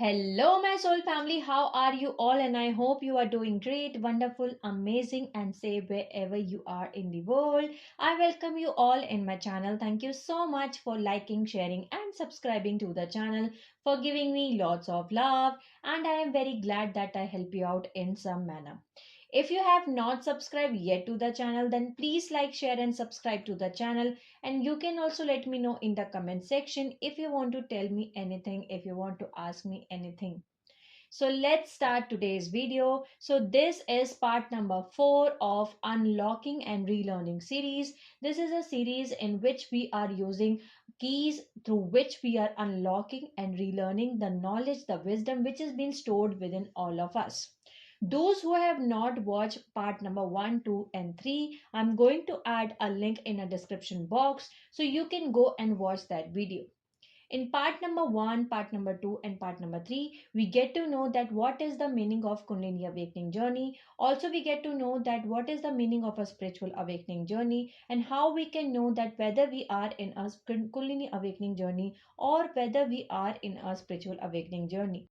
Hello, my soul family. How are you all? And I hope you are doing great, wonderful, amazing, and safe wherever you are in the world. I welcome you all in my channel. Thank you so much for liking, sharing, and subscribing to the channel, for giving me lots of love. And I am very glad that I help you out in some manner. If you have not subscribed yet to the channel, then please like, share, and subscribe to the channel. And you can also let me know in the comment section if you want to tell me anything, if you want to ask me anything. So let's start today's video. So this is part number 4 of Unlocking and Relearning series. This is a series in which we are using keys through which we are unlocking and relearning the knowledge, the wisdom which has been stored within all of us. Those who have not watched part number 1, 2, and 3, I'm going to add a link in a description box so you can go and watch that video. In part number 1, part number 2, and part number 3, we get to know that what is the meaning of Kundalini awakening journey. Also, we get to know that what is the meaning of a spiritual awakening journey and how we can know that whether we are in a Kundalini awakening journey or whether we are in a spiritual awakening journey.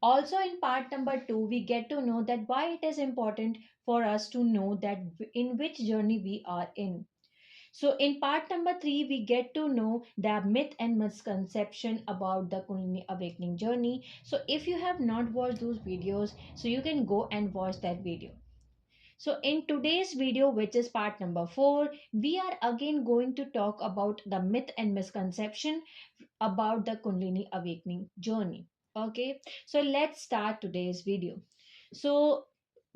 Also, in part number 2, we get to know that why it is important for us to know that in which journey we are in. So, in part number 3, we get to know the myth and misconception about the Kundalini awakening journey. So, if you have not watched those videos, so you can go and watch that video. So, in today's video, which is part number 4, we are again going to talk about the myth and misconception about the Kundalini awakening journey. Okay, so let's start today's video. So,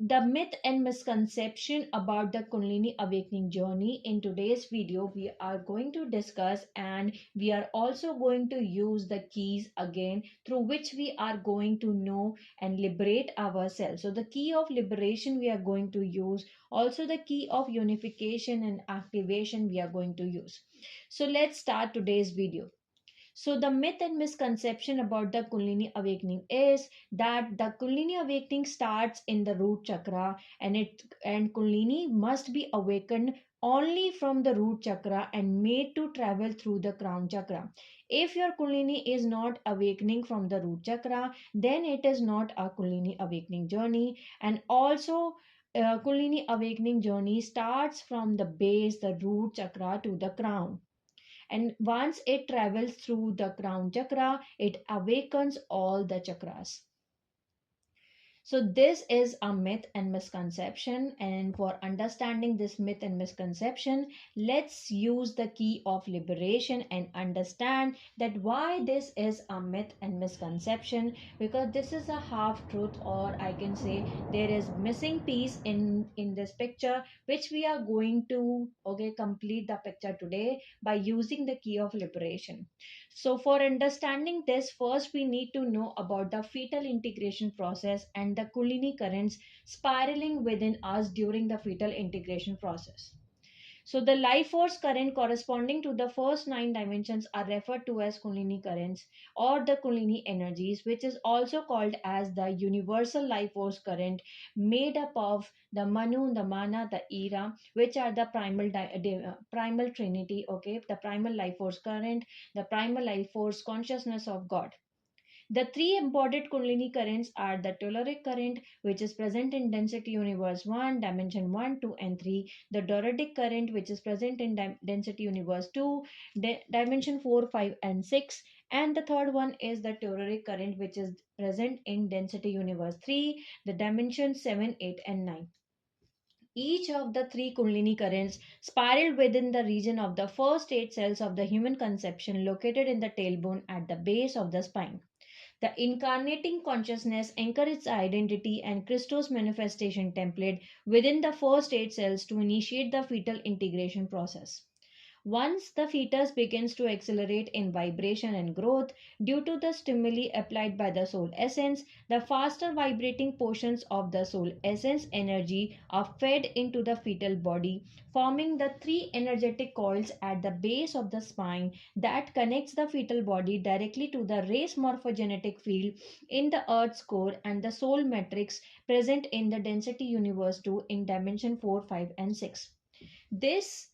the myth and misconception about the Kundalini awakening journey, in today's video we are going to discuss, and we are also going to use the keys again through which we are going to know and liberate ourselves. So the key of liberation we are going to use, also the key of unification and activation we are going to use. So let's start today's video. So the myth and misconception about the Kundalini awakening is that the Kundalini awakening starts in the root chakra, and Kundalini must be awakened only from the root chakra and made to travel through the crown chakra. If your Kundalini is not awakening from the root chakra, then it is not a Kundalini awakening journey. And also, Kundalini awakening journey starts from the base, the root chakra, to the crown, and once it travels through the crown chakra, it awakens all the chakras. So, this is a myth and misconception. And for understanding this myth and misconception, let's use the key of liberation and understand that why this is a myth and misconception, because this is a half truth, or I can say there is missing piece in this picture, which we are going to complete the picture today by using the key of liberation. So, for understanding this, first we need to know about the fetal integration process and the Kundalini currents spiraling within us during the fetal integration process. So, the life force current corresponding to the first 9 dimensions are referred to as Kundalini currents or the Kundalini energies, which is also called as the universal life force current, made up of the Manu, the Mana, the Ira, which are the primal trinity, okay, the primal life force current, the primal life force consciousness of God. The three embodied Kundalini currents are the telluric current, which is present in density universe 1, dimension 1, 2, and 3, the doritic current, which is present in density universe 2, dimension 4, 5, and 6, and the third one is the telluric current, which is present in density universe 3, the dimension 7, 8, and 9. Each of the three Kundalini currents spiral within the region of the first 8 cells of the human conception, located in the tailbone at the base of the spine. The incarnating consciousness anchors its identity and Christos manifestation template within the first 8 cells to initiate the fetal integration process. Once the fetus begins to accelerate in vibration and growth due to the stimuli applied by the soul essence, the faster vibrating portions of the soul essence energy are fed into the fetal body, forming the three energetic coils at the base of the spine that connects the fetal body directly to the race morphogenetic field in the earth's core and the soul matrix present in the density universe 2 in dimension 4, 5, and 6. This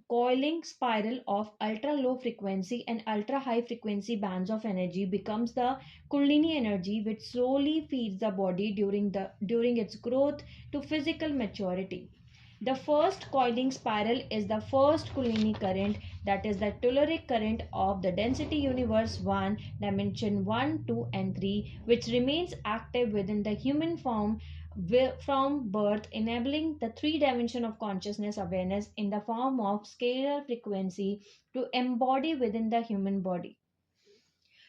coiling spiral of ultra low frequency and ultra high frequency bands of energy becomes the Kundalini energy, which slowly feeds the body during its growth to physical maturity. The first coiling spiral is the first Kundalini current, that is the telluric current of the density universe 1, dimension 1, 2, and 3, which remains active within the human form from birth, enabling the three dimension of consciousness awareness in the form of scalar frequency to embody within the human body.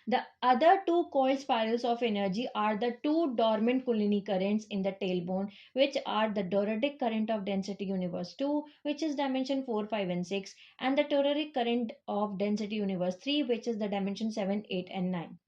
The other two coiled spirals of energy are the two dormant Kundalini currents in the tailbone, which are the Doradic current of density universe 2, which is dimension 4, 5, and 6, and the Telluric current of density universe 3, which is the dimension 7, 8, and 9.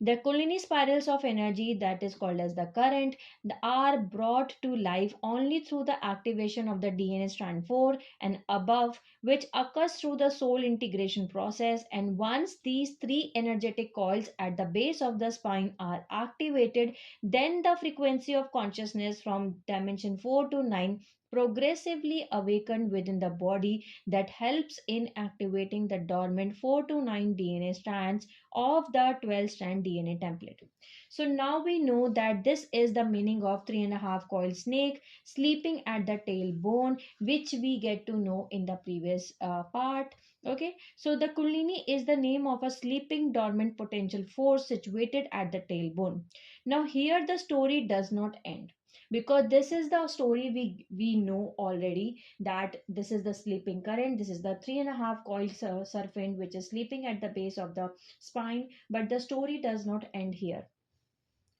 The Kundalini spirals of energy, that is called as the current, are brought to life only through the activation of the DNA strand 4 and above, which occurs through the soul integration process. And once these three energetic coils at the base of the spine are activated, then the frequency of consciousness from dimension 4 to 9 progressively awakened within the body, that helps in activating the dormant 4 to 9 DNA strands of the 12 strand DNA template. So now we know that this is the meaning of 3.5 coil snake sleeping at the tailbone, which we get to know in the previous part. Okay, so the Kundalini is the name of a sleeping dormant potential force situated at the tailbone. Now, here the story does not end, because this is the story we know already, that this is the sleeping current, this is the 3.5 coil serpent which is sleeping at the base of the spine, but the story does not end here.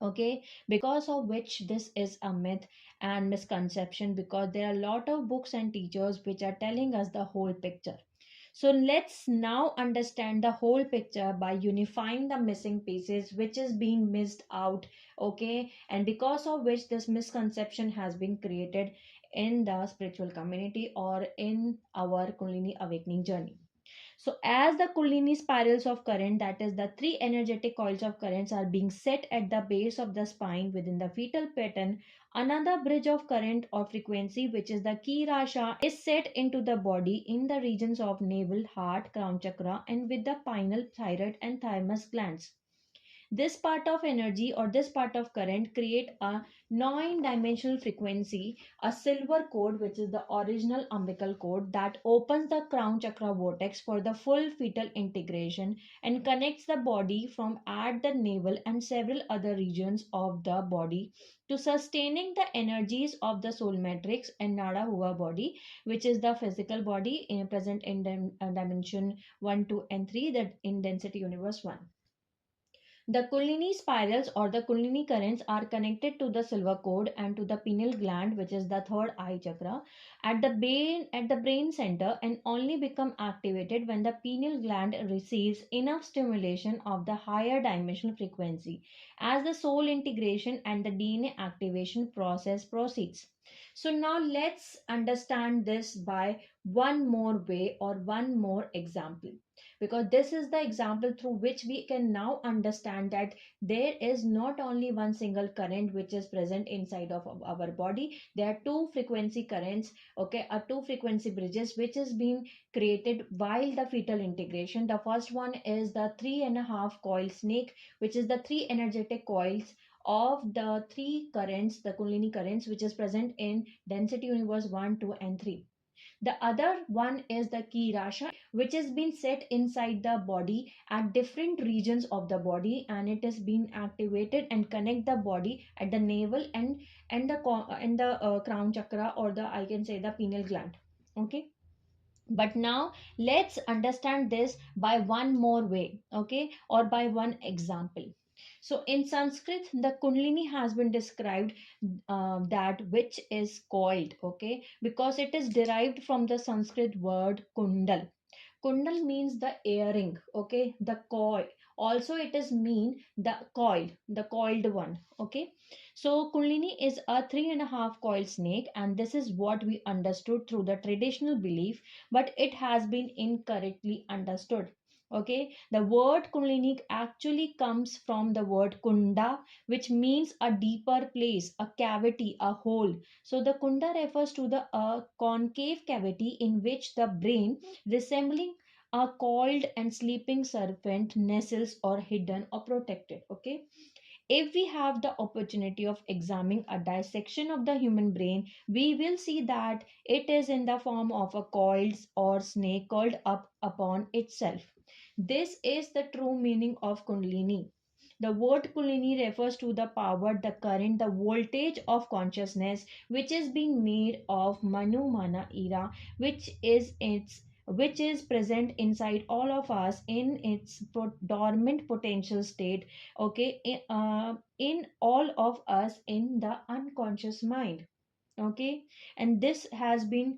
Okay, because of which this is a myth and misconception, because there are a lot of books and teachers which are telling us the whole picture. So let's now understand the whole picture by unifying the missing pieces which is being missed out. Okay, and because of which this misconception has been created in the spiritual community or in our Kundalini awakening journey. So, as the Kundalini spirals of current, that is, the three energetic coils of currents, are being set at the base of the spine within the fetal pattern, another bridge of current or frequency, which is the ki rasha, is set into the body in the regions of navel, heart, crown chakra, and with the pineal, thyroid, and thymus glands. This part of energy or this part of current create a nine-dimensional frequency, a silver code, which is the original umbilical code that opens the crown chakra vortex for the full fetal integration and connects the body from at the navel and several other regions of the body to sustaining the energies of the soul matrix and nada huwa body, which is the physical body present in dimension 1, 2, and 3, that in density universe 1. The Kundalini spirals or the Kundalini currents are connected to the silver cord and to the pineal gland, which is the third eye chakra, at the brain center, and only become activated when the pineal gland receives enough stimulation of the higher dimensional frequency as the soul integration and the DNA activation process proceeds. So now let's understand this by one more way or one more example, because this is the example through which we can now understand that there is not only one single current which is present inside of our body. There are two frequency currents, okay, two frequency bridges which is being created while the fetal integration. The first one is the 3.5 coil snake, which is the three energetic coils of the three currents, the Kundalini currents, which is present in density universe 1, 2, and 3. The other one is the ki rasha, which is being set inside the body at different regions of the body, and it is being activated and connect the body at the navel and the crown chakra, or the, I can say, the pineal gland. Okay, but now let's understand this by one more way, okay, or by one example. So in Sanskrit, the Kundalini has been described, that which is coiled, okay, because it is derived from the Sanskrit word kundal. Kundal means the earring, okay, the coil. Also, it is mean the coiled one, okay. So, Kundalini is a 3.5 coil snake, and this is what we understood through the traditional belief, but it has been incorrectly understood. Okay, the word Kundalini actually comes from the word Kunda, which means a deeper place, a cavity, a hole. So the Kunda refers to the concave cavity in which the brain, resembling a coiled and sleeping serpent, nestles or hidden or protected. Okay, if we have the opportunity of examining a dissection of the human brain, we will see that it is in the form of a coiled or snake curled up upon itself. This is the true meaning of Kundalini. The word Kundalini refers to the power, the current, the voltage of consciousness which is being made of Manu Mana era, which is present inside all of us in its dormant potential state. Okay, in all of us in the unconscious mind. Okay, and this has been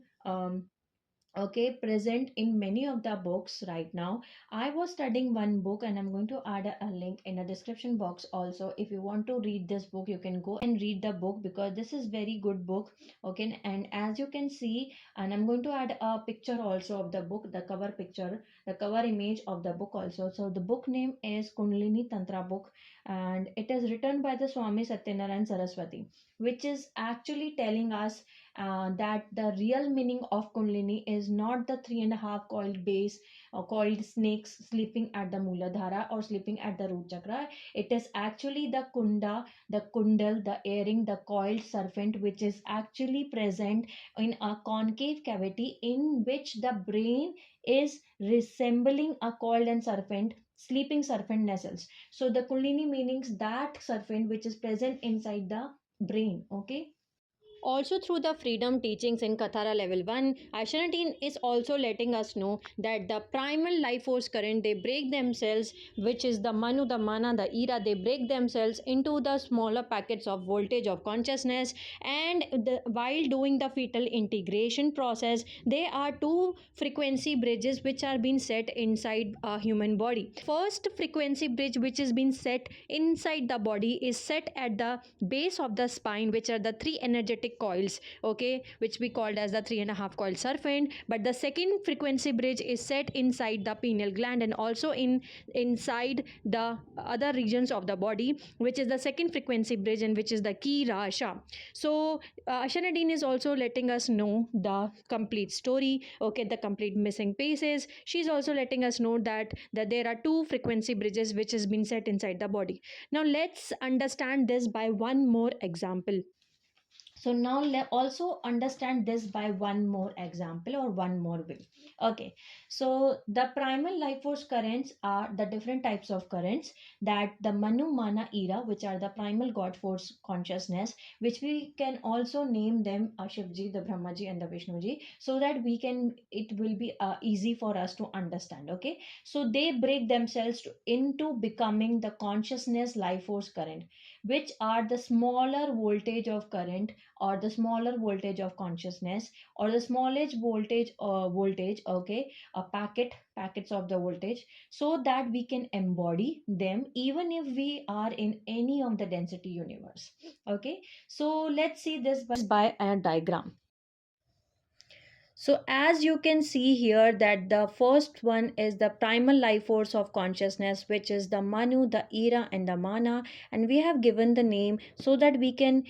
okay present in many of the books. Right now I was studying one book, and I'm going to add a link in the description box also. If you want to read this book, you can go and read the book, because this is very good book. Okay, and as you can see, and I'm going to add a picture also of the book, the cover picture, the cover image of the book also. So the book name is Kundalini Tantra book, and it is written by the Swami Satyanarayan Saraswati, which is actually telling us that the real meaning of Kundalini is not the 3.5 coiled base or coiled snakes sleeping at the Muladhara or sleeping at the root chakra. It is actually the Kunda, the Kundal, the airing, the coiled serpent, which is actually present in a concave cavity in which the brain is resembling a coiled and serpent, sleeping serpent nestles. So the Kundalini meanings that serpent which is present inside the brain. Okay, also, through the freedom teachings in Kathara level 1, Ashanatine is also letting us know that the primal life force current, they break themselves, which is the Manu, the Mana, the Ira, they break themselves into the smaller packets of voltage of consciousness. And while doing the fetal integration process, there are two frequency bridges which are being set inside a human body. First frequency bridge which is being set inside the body is set at the base of the spine, which are the three energetic coils, okay, which we called as the 3.5 coil serpent. But the second frequency bridge is set inside the pineal gland and also inside the other regions of the body, which is the second frequency bridge, and which is the key rasha. So Ashanadine is also letting us know the complete story, okay, the complete missing pieces. She's also letting us know that there are two frequency bridges which has been set inside the body. Now let's understand this by one more example. So now let also understand this by one more example or one more way. Okay, so the primal life force currents are the different types of currents, that the Manu Mana era, which are the primal God force consciousness, which we can also name them Shivji, the Brahmaji, and the Vishnuji, so that we can, it will be easy for us to understand. Okay, so they break themselves into becoming the consciousness life force current, which are the smaller voltage of current, or the smaller voltage of consciousness, or the smallest voltage, okay, a packets of the voltage, so that we can embody them even if we are in any of the density universe. Okay, so let's see this by a diagram. So as you can see here, that the first one is the primal life force of consciousness, which is the Manu, the Ira, and the Mana. And we have given the name so that we can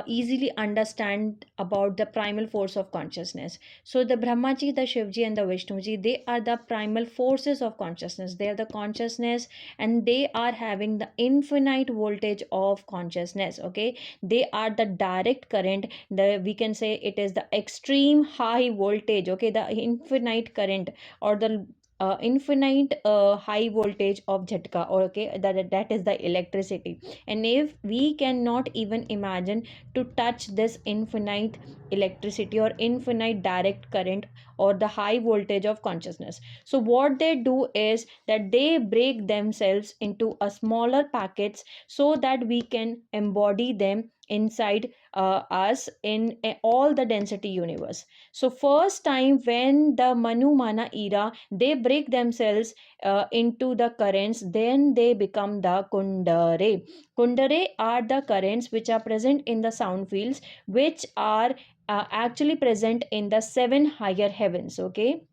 easily understand about the primal force of consciousness. So the Brahmaji, the Shivji, and the Vishnuji, they are the primal forces of consciousness. They are the consciousness, and they are having the infinite voltage of consciousness. Okay, they are the direct current, we can say it is the extreme high voltage, okay, the infinite current, or the infinite high voltage of jhatka, or okay, that is the electricity. And if we cannot even imagine to touch this infinite electricity or infinite direct current or the high voltage of consciousness, so what they do is that they break themselves into a smaller packets so that we can embody them inside us in all the density universe. So first time when the Manu Mana era, they break themselves into the currents, then they become the Kundare. Kundare are the currents which are present in the sound fields, which are actually present in the seven higher heavens. Okay,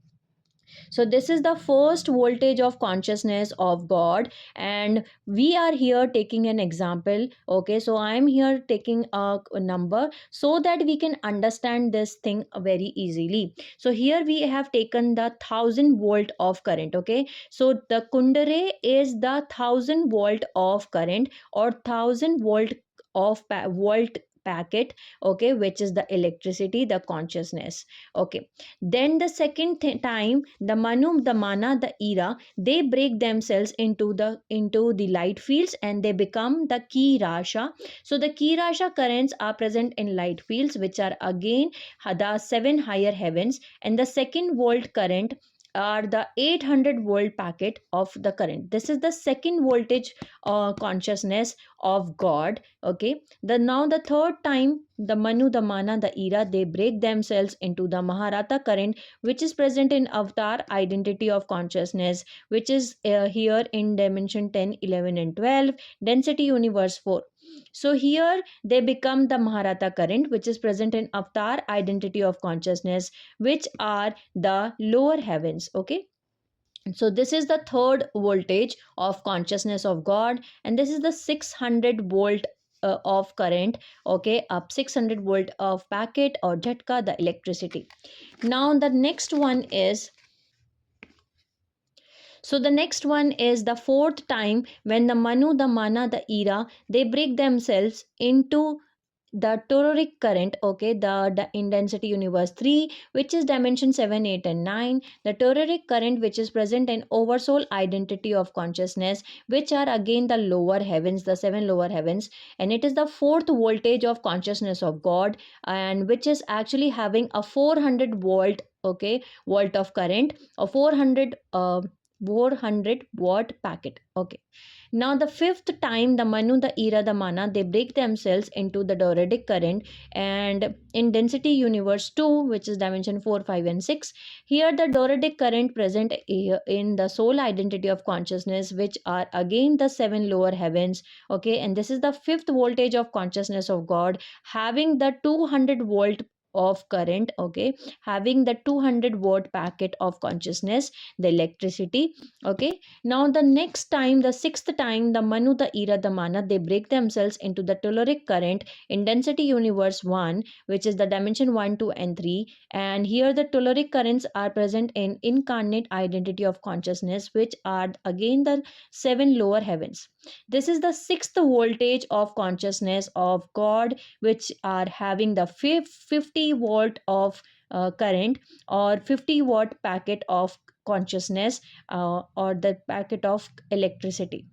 So this is the first voltage of consciousness of God, and we are here taking an example. Okay, so I am here taking a number so that we can understand this thing very easily. So here we have taken the 1000 volt of current. Okay, so the kundare is the 1000 volt of current, or 1000 volt of volt packet, okay, which is the electricity, the consciousness. Okay, then the second time, the manu, the mana, the era, they break themselves into the light fields, and they become the ki rasha. So the ki rasha currents are present in light fields, which are again the seven higher heavens, and the second volt current are the 800 volt packet of the current. This is the second voltage consciousness of God. Okay, the now the third time, the manu, the mana, the era, they break themselves into the Maharata current, which is present in avatar identity of consciousness, which is here in dimension 10, 11 and 12, density universe 4. So here they become the Maharata current, which is present in avatar identity of consciousness, which are the lower heavens. Okay, so this is the third voltage of consciousness of God, and this is the 600 volt of current. Okay, up 600 volt of packet or jhatka, the electricity. Now the next one is, so the next one is the fourth time, when the manu, the mana, the era, they break themselves into the telluric current. Okay, the in density universe 3, which is dimension 7, 8 and 9, the telluric current, which is present in oversoul identity of consciousness, which are again the lower heavens, the seven lower heavens, and it is the fourth voltage of consciousness of God, and which is actually having a 400 volt, okay, volt of current, a 400 watt packet. Okay, now the fifth time, the manu, the era, the mana, they break themselves into the Doradic current, and in density universe 2, which is dimension 4, 5 and 6, here the Doradic current present in the soul identity of consciousness, which are again the seven lower heavens. Okay, and this is the fifth voltage of consciousness of God, having the 200 volt of current. Okay, having the 200 watt packet of consciousness, the electricity. Okay, now the next time, the sixth time, the manu, the era, the mana, they break themselves into the telluric current in density universe 1, which is the dimension 1, 2 and 3, and here the telluric currents are present in incarnate identity of consciousness, which are again the seven lower heavens. This is the sixth voltage of consciousness of God, which are having the 50 volt of current, or 50 watt packet of consciousness, or the packet of electricity.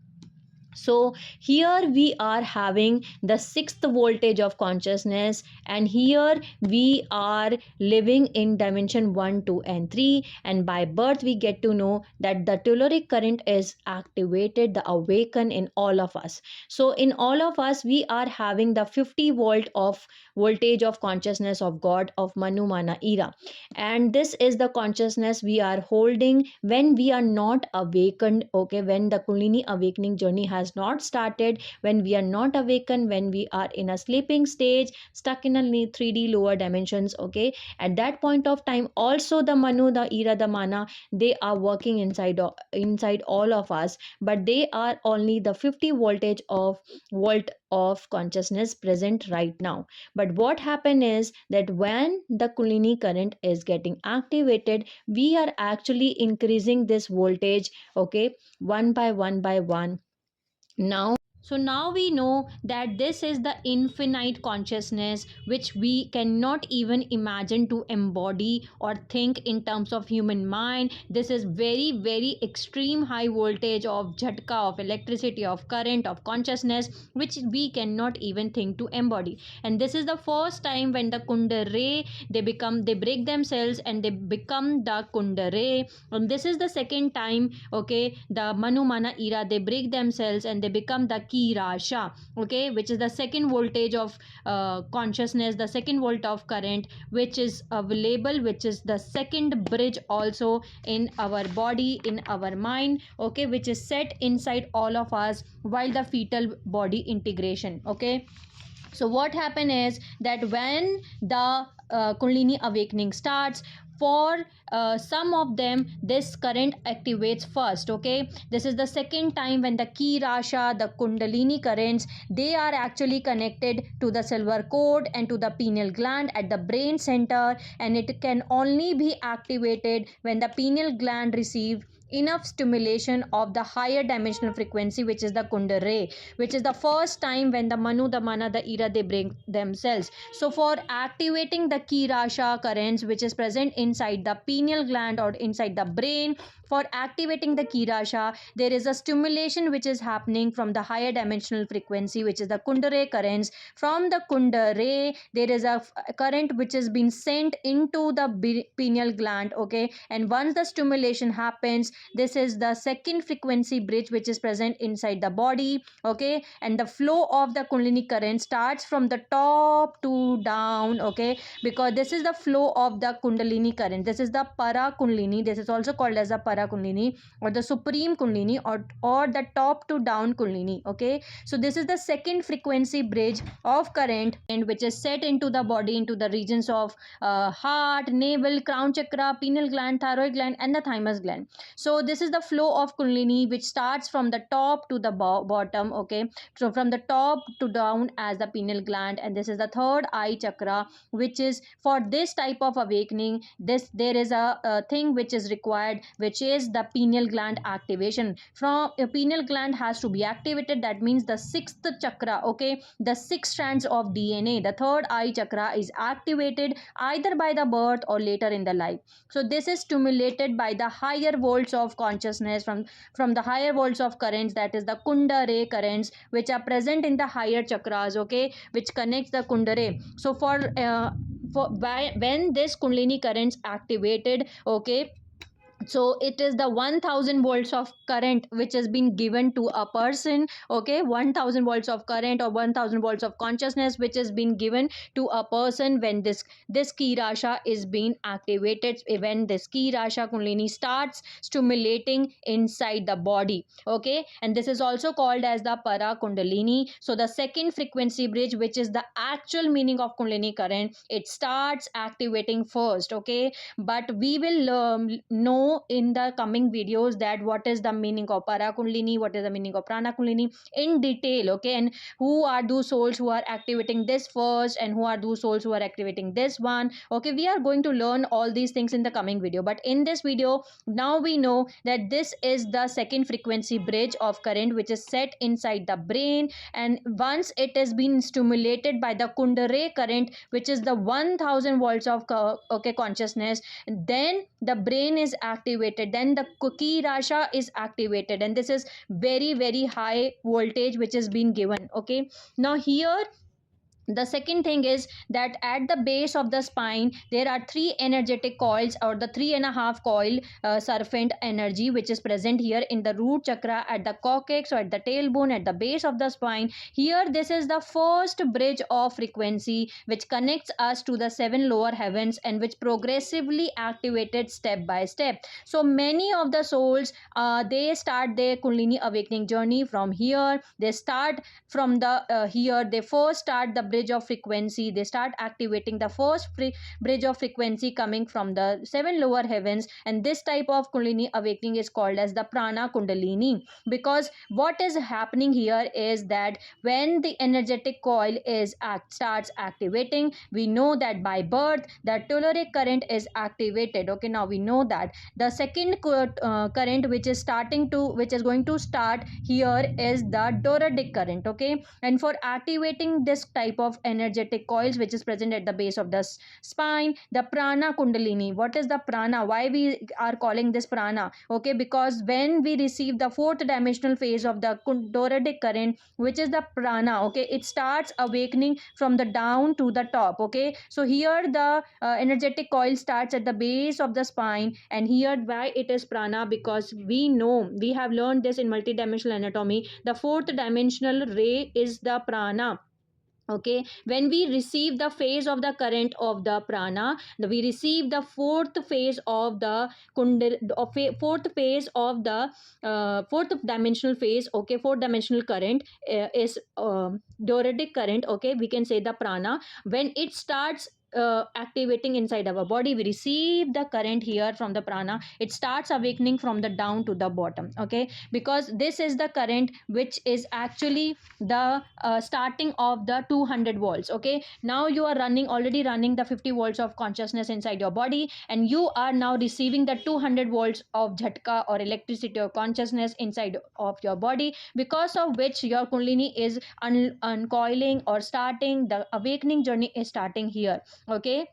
So here we are having the sixth voltage of consciousness, and here we are living in dimension 1, 2 and 3, and by birth we get to know that the telluric current is activated, the awaken in all of us. So in all of us we are having the 50 volt of voltage of consciousness of God, of manu, mana, era, and this is the consciousness we are holding when we are not awakened. Okay, when the Kundalini awakening journey has not started, when we are not awakened, when we are in a sleeping stage, stuck in a 3D lower dimensions. Okay, at that point of time also the manu, the era, the mana, they are working inside all of us, but they are only the 50 voltage of volt of consciousness present right now. But what happen is that when the Kundalini current is getting activated, we are actually increasing this voltage, okay, one by one by one. Now, so now we know that this is the infinite consciousness which we cannot even imagine to embody or think in terms of human mind. This is very, very extreme high voltage of jhatka, of electricity, of current, of consciousness, which we cannot even think to embody. And this is the first time when the kundare, they break themselves and they become the kundare. And this is the second time, okay, the manu, mana, era, they break themselves and they become the ki rasha. Okay, which is the second voltage of consciousness, the second volt of current, which is available, which is the second bridge also in our body, in our mind. Okay, which is set inside all of us while the fetal body integration. Okay, so what happen is that when the Kundalini awakening starts, for some of them this current activates first. Okay, this is the second time when the ki rasha, the kundalini currents, they are actually connected to the silver cord and to the pineal gland at the brain center, and it can only be activated when the pineal gland receive enough stimulation of the higher dimensional frequency, which is the kundare, which is the first time when the manu, the mana, the ira, they break themselves. So for activating the ki rasha currents which is present inside the pineal gland or inside the brain, for activating the ki rasha, there is a stimulation which is happening from the higher dimensional frequency, which is the kundare currents. From the kundare, there is a current which has been sent into the pineal gland. Okay, and once the stimulation happens, this is the second frequency bridge which is present inside the body. Okay, and the flow of the kundalini current starts from the top to down. Okay, because this is the flow of the kundalini current. This is the para kundalini. This is also called as the para kundalini or the supreme kundalini, or the top to down kundalini. Okay, so this is the second frequency bridge of current, and which is set into the body, into the regions of heart, navel, crown chakra, pineal gland, thyroid gland, and the thymus gland. So this is the flow of kundalini which starts from the top to the bottom. Okay, so from the top to down as the pineal gland, and this is the third eye chakra, which is for this type of awakening, this there is a thing which is required, which is the pineal gland activation. From pineal gland has to be activated, that means the sixth chakra. Okay, the six strands of DNA, the third eye chakra is activated either by the birth or later in the life. So this is stimulated by the higher volts of consciousness, from the higher volts of currents, that is the kundare currents, which are present in the higher chakras. Okay, which connects the kundare. So when this kundalini currents activated, okay, so it is the 1000 volts of current which has been given to a person. Okay, 1000 volts of current or 1000 volts of consciousness which has been given to a person when this ki rasha is being activated, when this ki rasha kundalini starts stimulating inside the body. Okay, and this is also called as the para kundalini. So the second frequency bridge, which is the actual meaning of kundalini current, it starts activating first. Okay, but we will know in the coming videos that what is the meaning of para kundalini, what is the meaning of prana kundalini in detail. Okay, and who are those souls who are activating this first, and who are those souls who are activating this one. Okay, we are going to learn all these things in the coming video, but in this video now we know that this is the second frequency bridge of current which is set inside the brain, and once it has been stimulated by the kundare current, which is the 1000 volts of okay consciousness, then the brain is activated, then the ki rasha is activated, and this is very very high voltage which is being given. Okay, now here the second thing is that at the base of the spine there are three energetic coils, or the 3.5 coil serpent energy, which is present here in the root chakra, at the coccyx or at the tailbone, at the base of the spine. Here this is the first bridge of frequency which connects us to the seven lower heavens, and which progressively activated step by step. So many of the souls they start their kundalini awakening journey from here. They start from the here they first start the bridge of frequency. They start activating the first bridge of frequency coming from the seven lower heavens, and this type of kundalini awakening is called as the prana kundalini. Because what is happening here is that when the energetic coil starts activating, we know that by birth the telluric current is activated. Okay, now we know that the second current which is going to start here is the doradic current. Okay, and for activating this type of energetic coils which is present at the base of the spine, the prana kundalini. What is the prana? Why we are calling this prana? Okay, because when we receive the fourth dimensional phase of the doradic current, which is the prana, okay, it starts awakening from the down to the top. Okay, so here the energetic coil starts at the base of the spine, and here why it is prana, because we know, we have learned this in multidimensional anatomy, the fourth dimensional ray is the prana. Okay, when we receive the phase of the current of the prana, we receive the fourth phase of the fourth phase of the fourth dimensional phase. Okay, fourth dimensional current is doradic current. Okay, we can say the prana. When it starts activating inside our body. We receive the current here from the prana. It starts awakening from the down to the bottom. Okay, because this is the current which is actually the starting of the 200 volts. Okay, now you are running, already running the 50 volts of consciousness inside your body, and you are now receiving the 200 volts of jhatka or electricity or consciousness inside of your body, because of which your kundalini is uncoiling or starting. The awakening journey is starting here. Okay,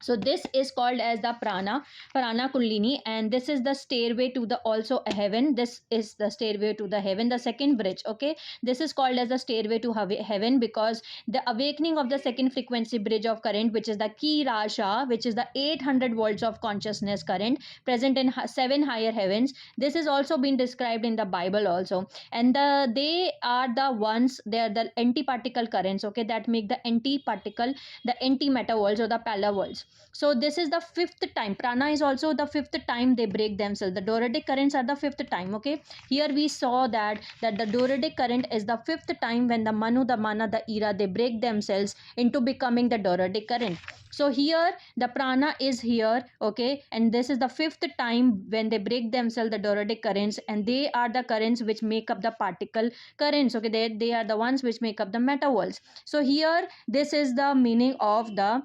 so this is called as the prana kundalini, and this is the stairway to the also heaven. This is the stairway to the heaven, the second bridge. Okay, this is called as the stairway to heaven, because the awakening of the second frequency bridge of current, which is the ki rasha, which is the 800 volts of consciousness current present in seven higher heavens. This is also been described in the bible also, and they are the ones, they are the anti-particle currents. Okay, that make the anti-particle, the anti-matter worlds or the pala worlds. So this is the fifth time. Prana is also the fifth time they break themselves. The Doradic currents are the fifth time. Okay, here we saw that the Doradic current is the fifth time when the Manu, the Mana, the Ira, they break themselves into becoming the Doradic current. So here the prana is here. Okay, and this is the fifth time when they break themselves, the Doradic currents, and they are the currents which make up the particle currents. Okay, they are the ones which make up the meta worlds. So here this is the meaning of the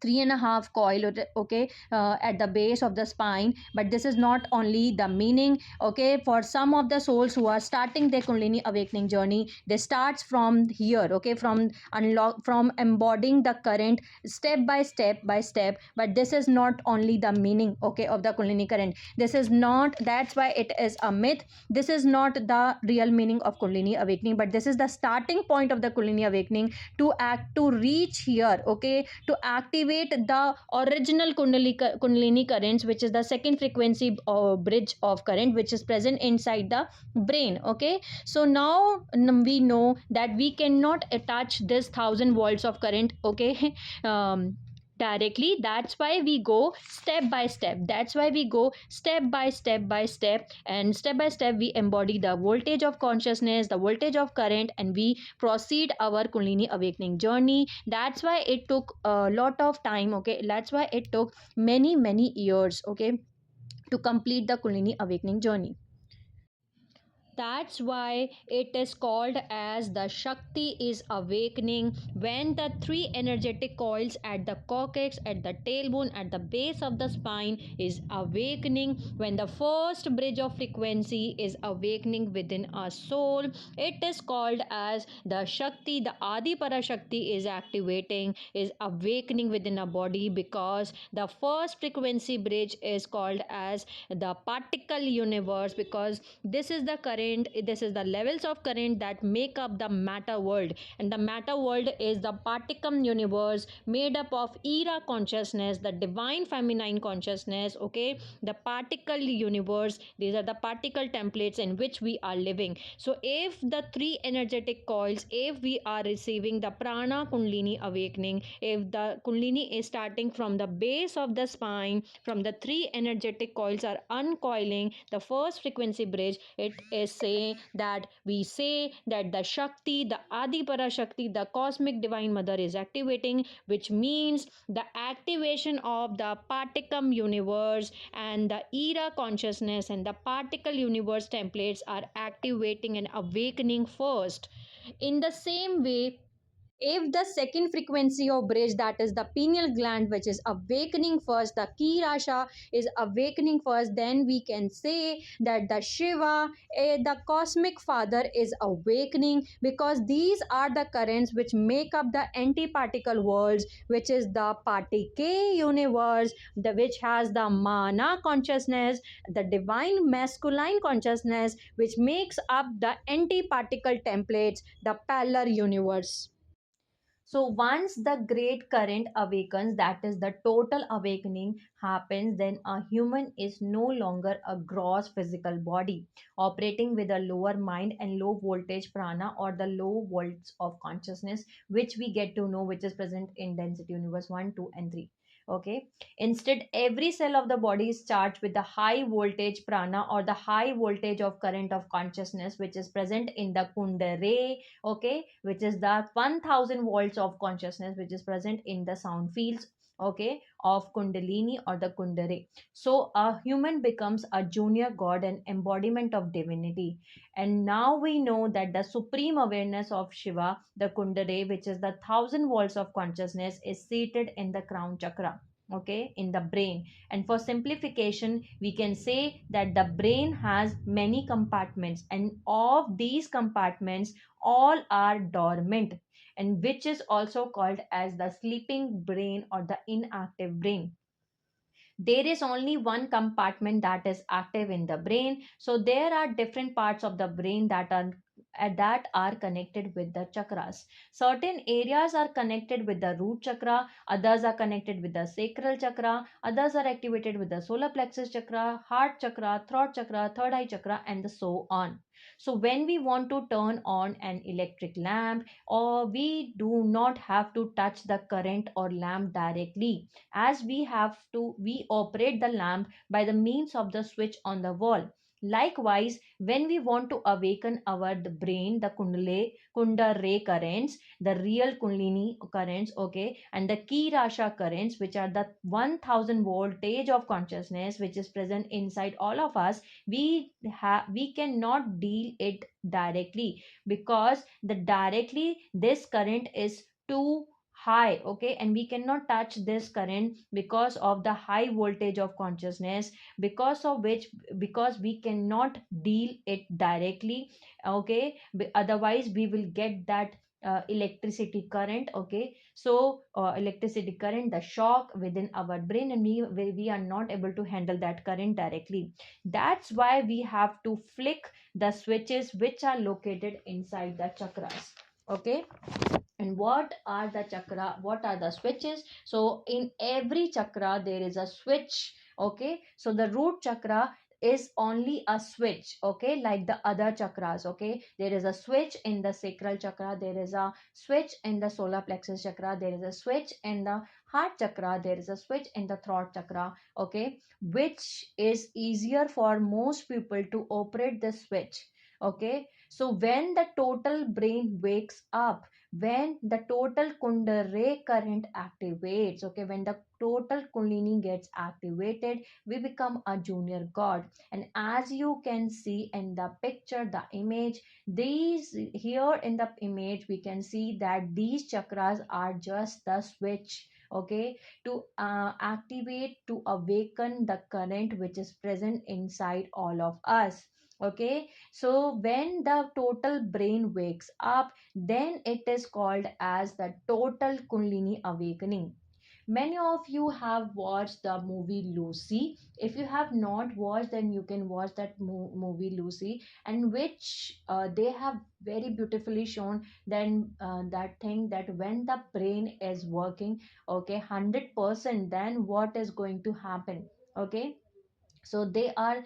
3.5 coil. Okay, at the base of the spine. But this is not only the meaning. Okay, for some of the souls who are starting their kundalini awakening journey, they starts from here. Okay, from unlock, from embodying the current step by step by step. But this is not only the meaning, okay, of the kundalini current. This is not, that's why it is a myth. This is not the real meaning of kundalini awakening, but this is the starting point of the kundalini awakening to act, to reach here. Okay, to activate the original kundalini currents, which is the second frequency bridge of current, which is present inside the brain. Okay, so now we know that we cannot attach this 1,000 volts of current. Okay, directly. That's why we go step by step. That's why we go step by step by step, and step by step we embody the voltage of consciousness, the voltage of current, and we proceed our kundalini awakening journey. That's why it took a lot of time. Okay, that's why it took many years. Okay, to complete the kundalini awakening journey. That's why it is called as the Shakti is awakening, when the three energetic coils at the coccyx, at the tailbone, at the base of the spine is awakening, when the first bridge of frequency is awakening within our soul. It is called as the Shakti, the Adi Parashakti is activating, is awakening within our body, because the first frequency bridge is called as the particle universe, because this is the current, this is the levels of current that make up the matter world, and the matter world is the particle universe made up of era consciousness, the divine feminine consciousness. Okay, the particle universe, these are the particle templates in which we are living. So if the three energetic coils, if we are receiving the prana kundalini awakening, if the kundalini is starting from the base of the spine, from the three energetic coils are uncoiling the first frequency bridge, it is saying that, we say that the Shakti, the Adi Parashakti, the cosmic divine mother is activating, which means the activation of the particle universe, and the era consciousness and the particle universe templates are activating and awakening first. In the same way, if the second frequency of bridge, that is the pineal gland, which is awakening first, the ki rasha is awakening first, then we can say that the shiva, the cosmic father, is awakening, because these are the currents which make up the anti-particle worlds, which is the particle universe, the which has the mana consciousness, the divine masculine consciousness, which makes up the anti-particle templates, the parallel universe. So once the great current awakens, that is the total awakening happens, then a human is no longer a gross physical body operating with a lower mind and low voltage prana, or the low volts of consciousness, which we get to know, which is present in density universe 1, 2, and 3. Okay, instead every cell of the body is charged with the high voltage prana, or the high voltage of current of consciousness, which is present in the kundalini. Okay, which is the 1000 volts of consciousness which is present in the sound fields, okay, of kundalini or the kundalini. So a human becomes a junior god, an embodiment of divinity. And now we know that the supreme awareness of Shiva, the kundalini, which is the 1000 volts of consciousness, is seated in the crown chakra, okay, in the brain. And for simplification, we can say that the brain has many compartments, and of these compartments all are dormant, and which is also called as the sleeping brain or the inactive brain. There is only one compartment that is active in the brain. So there are different parts of the brain that are connected with the chakras. Certain areas are connected with the root chakra, others are connected with the sacral chakra, others are activated with the solar plexus chakra, heart chakra, throat chakra, third eye chakra, and so on. So when we want to turn on an electric lamp, or we do not have to touch the current or lamp directly, as we operate the lamp by the means of the switch on the wall. Likewise, when we want to awaken the brain, the kundalini currents, the real kundalini currents, okay, and the ki rasha currents, which are the 1000 voltage of consciousness which is present inside all of us, we cannot deal it directly, because the directly this current is too high, okay, and we cannot touch this current because of the high voltage of consciousness, because we cannot deal it directly, okay. Otherwise we will get that electricity current, okay. So electricity current, the shock within our brain, and we are not able to handle that current directly. That's why we have to flick the switches which are located inside the chakras, okay. And what are the switches? So in every chakra there is a switch, okay. So the root chakra is only a switch, okay, like the other chakras, okay. There is a switch in the sacral chakra, there is a switch in the solar plexus chakra, there is a switch in the heart chakra, there is a switch in the throat chakra, okay, which is easier for most people to operate the switch, okay. So when the total brain wakes up, when the total kundalini current activates, okay, when the total kundalini gets activated, we become a junior god. And as you can see in the picture, the image, these here in the image, we can see that these chakras are just the switch, okay, to activate, to awaken the current which is present inside all of us, okay. So when the total brain wakes up, then it is called as the total Kundalini awakening. Many of you have watched the movie Lucy. If you have not watched, then you can watch that movie Lucy, and which they have very beautifully shown then that thing, that when the brain is working, okay, 100%, then what is going to happen, okay. So they are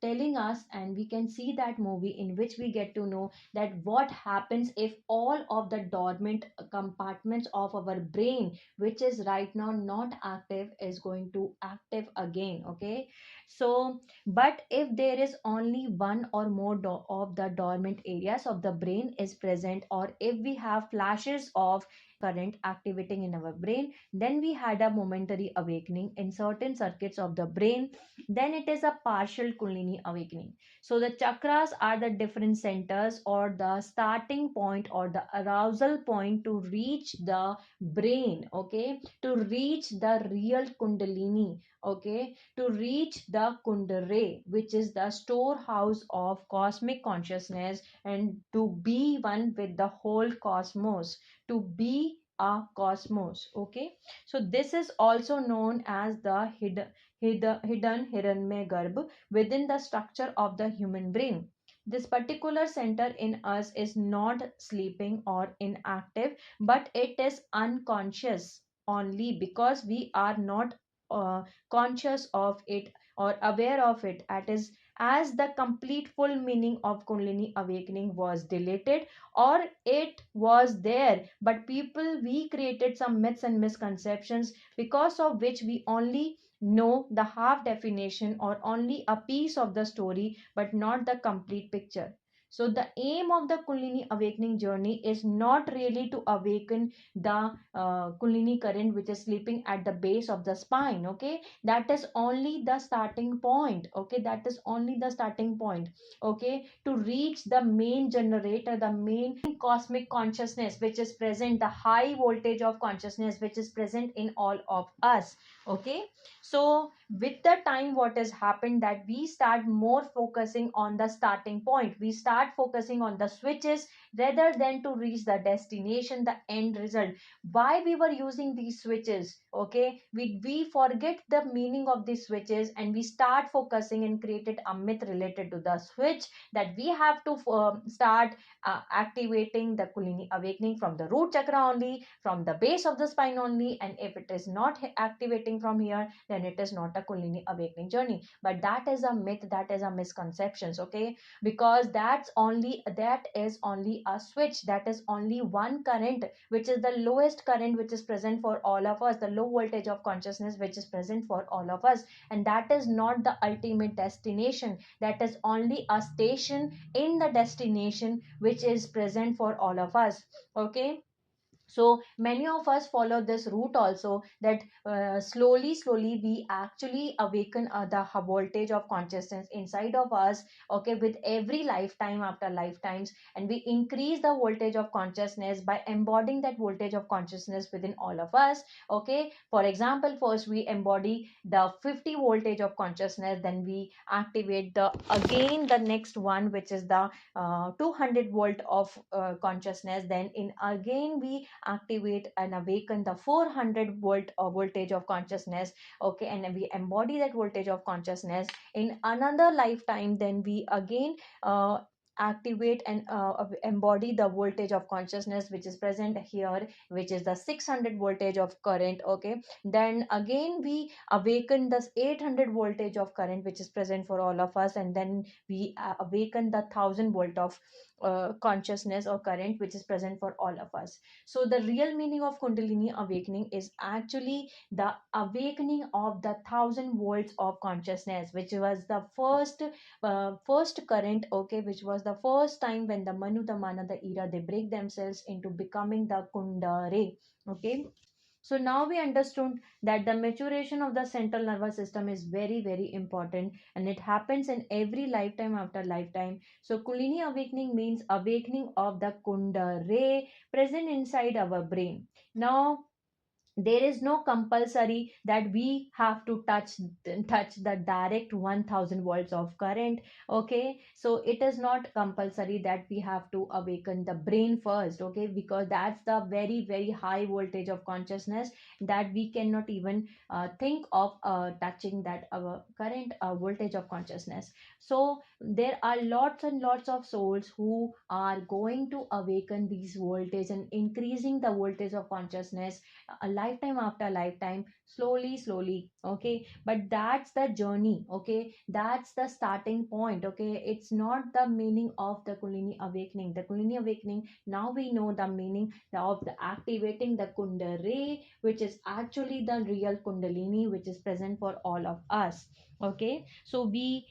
telling us, and we can see that movie in which we get to know that what happens if all of the dormant compartments of our brain, which is right now not active, is going to active again, okay. So but if there is only one or more of the dormant areas of the brain is present, or if we have flashes of current activating in our brain, then we had a momentary awakening in certain circuits of the brain, then it is a partial Kundalini awakening. So the chakras are the different centers, or the starting point, or the arousal point to reach the brain, okay, to reach the real Kundalini, okay, to reach the Kundalini, which is the storehouse of cosmic consciousness, and to be one with the whole cosmos, to be a cosmos, okay. So this is also known as the hidden Hiranyagarbh within the structure of the human brain. This particular center in us is not sleeping or inactive, but it is unconscious only because we are not conscious of it or aware of it. as the complete full meaning of Kundalini awakening was deleted, or it was there, but people, we created some myths and misconceptions because of which we only know the half definition or only a piece of the story but not the complete picture. So the aim of the Kundalini awakening journey is not really to awaken the Kundalini current which is sleeping at the base of the spine. Okay, that is only the starting point. Okay, that is only the starting point. Okay, to reach the main generator, the main cosmic consciousness which is present, the high voltage of consciousness which is present in all of us. Okay, so with the time what has happened, that we start more focusing on the starting point, we start focusing on the switches rather than to reach the destination, the end result. Why we were using these switches? Okay, we forget the meaning of these switches and we start focusing and created a myth related to the switch, that we have to start activating the Kundalini awakening from the root chakra only, from the base of the spine only, and if it is not activating from here, then it is not a Kundalini awakening journey. But that is a myth, that is a misconceptions. Okay, because that is only a switch, that is only one current, which is the lowest current which is present for all of us, the low voltage of consciousness which is present for all of us, and that is not the ultimate destination, that is only a station in the destination which is present for all of us. Okay, so many of us follow this route also, that slowly we actually awaken the voltage of consciousness inside of us. Okay, with every lifetime after lifetimes, and we increase the voltage of consciousness by embodying that voltage of consciousness within all of us. Okay, for example, first we embody the 50 voltage of consciousness, then we activate the again the next one which is the 200 volt of consciousness, then in again we activate and awaken the 400 volt voltage of consciousness. Okay, and we embody that voltage of consciousness in another lifetime, then we again activate and embody the voltage of consciousness which is present here, which is the 600 voltage of current. Okay, then again we awaken the 800 voltage of current which is present for all of us, and then we awaken the 1000 volt of consciousness or current which is present for all of us. So the real meaning of Kundalini awakening is actually the awakening of the 1000 volts of consciousness, which was the first current. Okay, which was the first time when the Manu, the Mana, the Ira, they break themselves into becoming the Kundare. Okay, so now we understood that the maturation of the central nervous system is very, very important, and it happens in every lifetime after lifetime. So Kundalini awakening means awakening of the Kundare present inside our brain. Now there is no compulsory that we have to touch the direct 1000 volts of current. Okay, so it is not compulsory that we have to awaken the brain first. Okay, because that's the very, very high voltage of consciousness that we cannot even think of touching that current voltage of consciousness. So there are lots and lots of souls who are going to awaken these voltage and increasing the voltage of consciousness a lifetime after lifetime, slowly. Okay, but that's the journey. Okay, that's the starting point. Okay, it's not the meaning of the Kundalini awakening. The Kundalini awakening, now we know the meaning of the activating the Kundare, which is actually the real Kundalini which is present for all of us. Okay, so we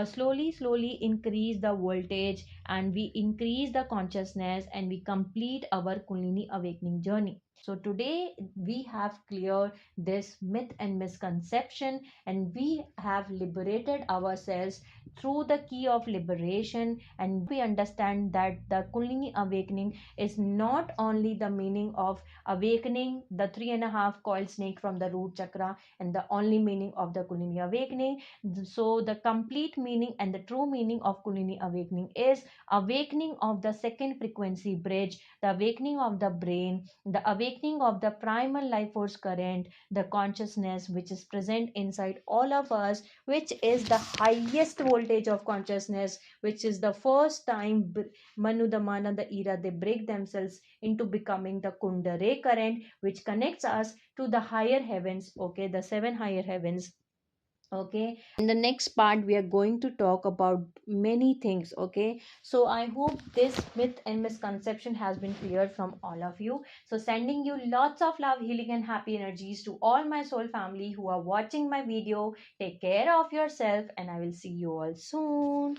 slowly increase the voltage and we increase the consciousness and we complete our Kundalini awakening journey. So today we have cleared this myth and misconception, and we have liberated ourselves through the key of liberation, and we understand that the Kundalini awakening is not only the meaning of awakening the 3.5 coiled snake from the root chakra and the only meaning of the Kundalini awakening. So the complete meaning and the true meaning of Kundalini awakening is awakening of the second frequency bridge, the awakening of the brain, the awakening of the primal life force current, the consciousness which is present inside all of us, which is the highest voltage of consciousness, which is the first time Manu, the Mana, the Ira, they break themselves into becoming the Kundare current, which connects us to the higher heavens. Okay, the seven higher heavens. Okay, in the next part we are going to talk about many things. Okay, so I hope this myth and misconception has been cleared from all of you. So sending you lots of love, healing and happy energies to all my soul family who are watching my video. Take care of yourself and I will see you all soon.